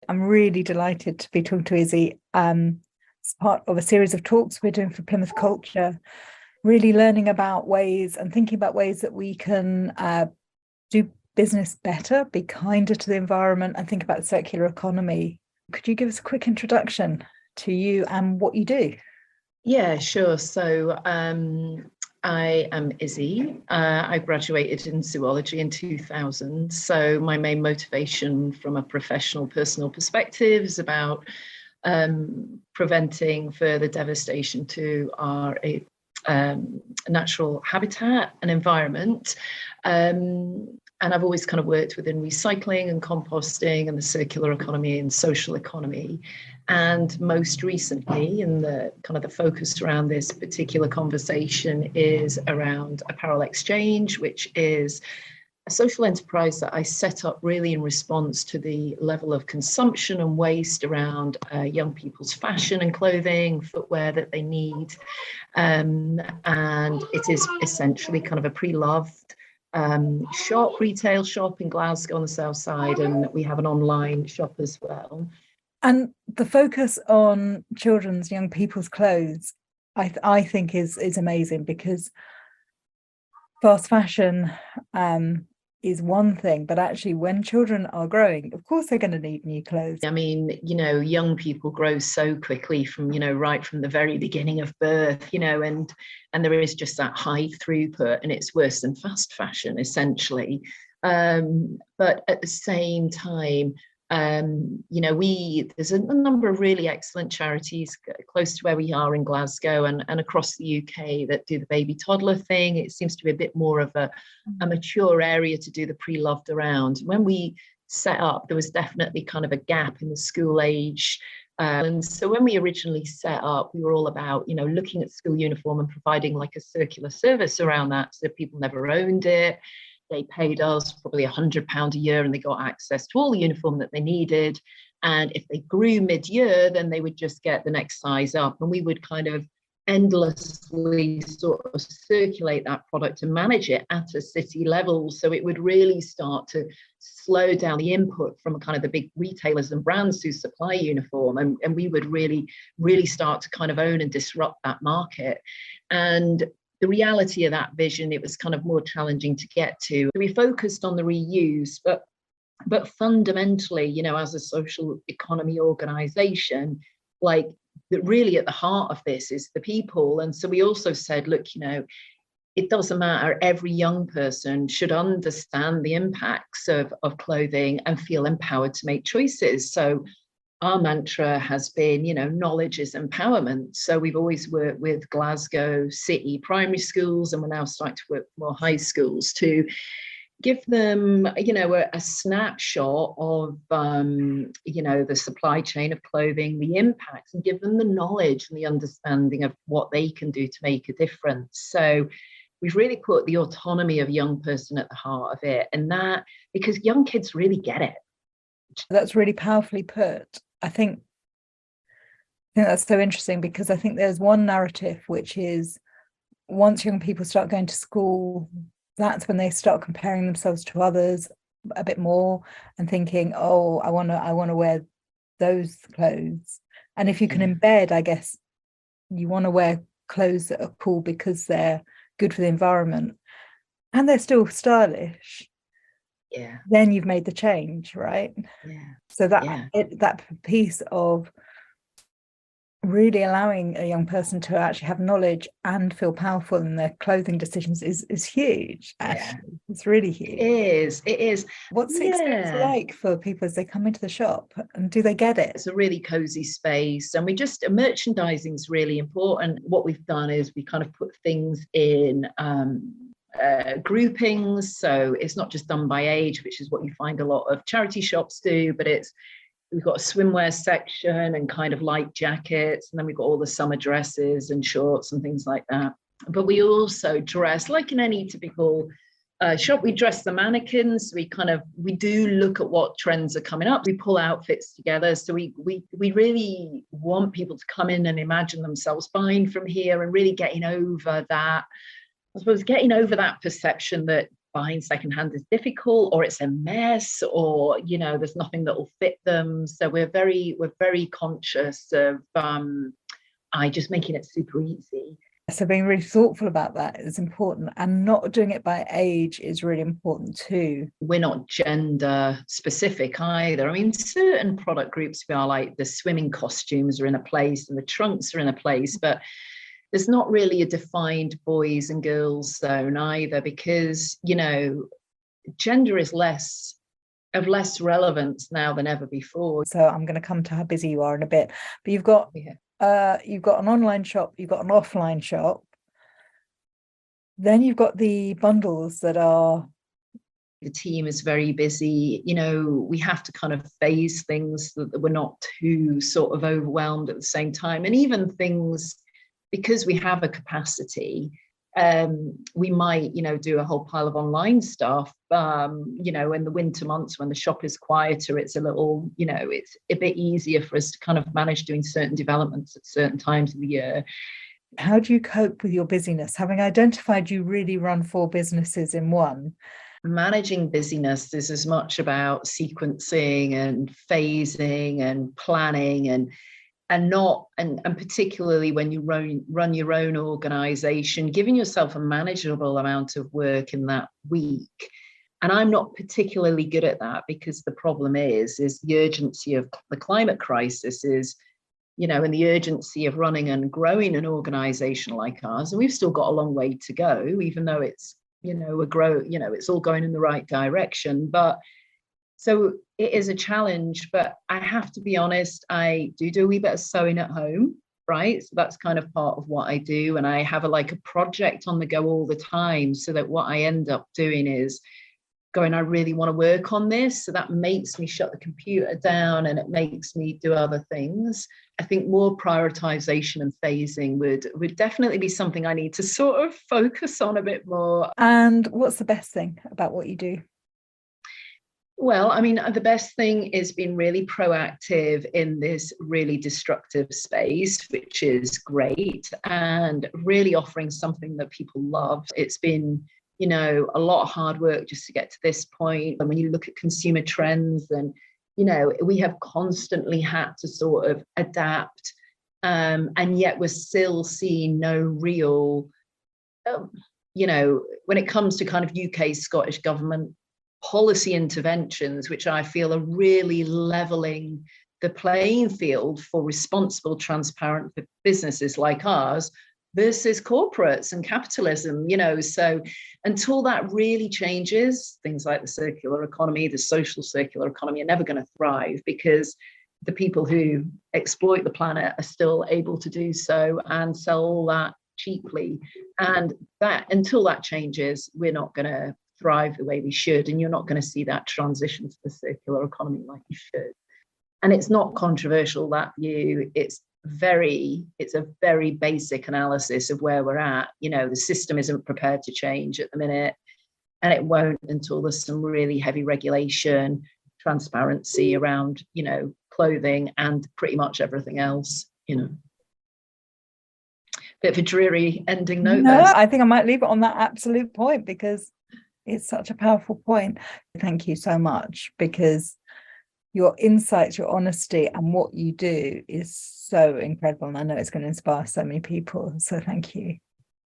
I'm really delighted to be talking to Izzy. It's part of a series of talks we're doing for Plymouth Culture, really learning about ways and thinking about ways that we can do business better, be kinder to the environment, and think about the circular economy. Could you give us a quick introduction to you and what you do? Yeah, sure. So I am Izzy. I graduated in zoology in 2000. So my main motivation from a professional, personal perspective is about preventing further devastation to our natural habitat and environment. And I've always kind of worked within recycling and composting and the circular economy and social economy. And most recently, in the kind of the focus around this particular conversation is around apparel exchange, which is a social enterprise that I set up really in response to the level of consumption and waste around young people's fashion and clothing, footwear that they need. And it is essentially kind of a pre-loved retail shop in Glasgow on the south side, and we have an online shop as well. And the focus on children's, young people's clothes, I think is amazing, because fast fashion is one thing, but actually when children are growing, of course they're going to need new clothes. I mean, young people grow so quickly from, right from the very beginning of birth, and there is just that high throughput, and it's worse than fast fashion essentially. But at the same time, there's a number of really excellent charities close to where we are in Glasgow and across the UK that do the baby toddler thing. It seems to be a bit more of a mature area to do the pre-loved around. When we set up, there was definitely kind of a gap in the school age. And so when we originally set up, we were all about, looking at school uniform and providing like a circular service around that, so people never owned it. They paid us probably £100 a year and they got access to all the uniform that they needed. And if they grew mid-year, then they would just get the next size up. And we would kind of endlessly sort of circulate that product and manage it at a city level. So it would really start to slow down the input from kind of the big retailers and brands who supply uniform. And we would really, really start to kind of own and disrupt that market. And the reality of that vision, it was kind of more challenging to get to. We focused on the reuse, but fundamentally, as a social economy organization, like that really at the heart of this is the people. And so we also said, look, it doesn't matter. Every young person should understand the impacts of clothing and feel empowered to make choices. So our mantra has been, knowledge is empowerment. So we've always worked with Glasgow City primary schools, and we're now starting to work with more high schools to give them, a snapshot of, the supply chain of clothing, the impacts, and give them the knowledge and the understanding of what they can do to make a difference. So we've really put the autonomy of a young person at the heart of it, and that because young kids really get it. That's really powerfully put. I think that's so interesting, because I think there's one narrative, which is once young people start going to school, that's when they start comparing themselves to others a bit more and thinking, oh, I want to wear those clothes. And if you can embed, I guess, you want to wear clothes that are cool because they're good for the environment and they're still stylish. Yeah. Then you've made the change, right? Yeah. So that piece of really allowing a young person to actually have knowledge and feel powerful in their clothing decisions is huge. Actually, it's really huge. It is. What's the experience like for people as they come into the shop, and do they get it? It's a really cozy space, and merchandising is really important. What we've done is we kind of put things in groupings, so it's not just done by age, which is what you find a lot of charity shops do, but we've got a swimwear section and kind of light jackets, and then we've got all the summer dresses and shorts and things like that. But we also dress like in any typical shop. We dress the mannequins. We do look at what trends are coming up. We pull outfits together. So we really want people to come in and imagine themselves buying from here and really getting over that perception that buying secondhand is difficult, or it's a mess, or there's nothing that will fit them. So we're very conscious of I just making it super easy. So being really thoughtful about that is important, and not doing it by age is really important too. We're not gender specific either. I mean, certain product groups, we are like the swimming costumes are in a place and the trunks are in a place, but there's not really a defined boys and girls zone either, because, gender is less relevance now than ever before. So I'm going to come to how busy you are in a bit, but you've got an online shop, you've got an offline shop, then you've got the bundles that are. The team is very busy. We have to kind of phase things so that we're not too sort of overwhelmed at the same time. And even things, because we have a capacity, we might, do a whole pile of online stuff. In the winter months when the shop is quieter, it's a little, it's a bit easier for us to kind of manage doing certain developments at certain times of the year. How do you cope with your busyness? Having identified you really run 4 businesses in one. Managing busyness is as much about sequencing and phasing and planning and particularly when you run your own organization, giving yourself a manageable amount of work in that week. And I'm not particularly good at that, because the problem is the urgency of the climate crisis is, and the urgency of running and growing an organization like ours. And we've still got a long way to go, even though it's, it's all going in the right direction. But so it is a challenge, but I have to be honest, I do a wee bit of sewing at home, right? So that's kind of part of what I do. And I have a project on the go all the time, so that what I end up doing is going, I really want to work on this. So that makes me shut the computer down and it makes me do other things. I think more prioritization and phasing would definitely be something I need to sort of focus on a bit more. And what's the best thing about what you do? Well, I mean, the best thing is being really proactive in this really destructive space, which is great, and really offering something that people love. It's been, a lot of hard work just to get to this point. And when you look at consumer trends, and, we have constantly had to sort of adapt, and yet we're still seeing no real, when it comes to kind of UK, Scottish government policy interventions, which I feel are really leveling the playing field for responsible, transparent businesses like ours versus corporates and capitalism, so until that really changes, things like the circular economy, the social circular economy, are never going to thrive, because the people who exploit the planet are still able to do so and sell all that cheaply. And that, until that changes, we're not going to thrive the way we should, and you're not going to see that transition to the circular economy like you should. And it's not controversial, that view. It's a very basic analysis of where we're at. The system isn't prepared to change at the minute, and it won't until there's some really heavy regulation, transparency around, clothing and pretty much everything else. Bit of a dreary ending note. No, I think I might leave it on that absolute point, because it's such a powerful point. Thank you so much, because your insights, your honesty, and what you do is so incredible. And I know it's going to inspire so many people. So thank you.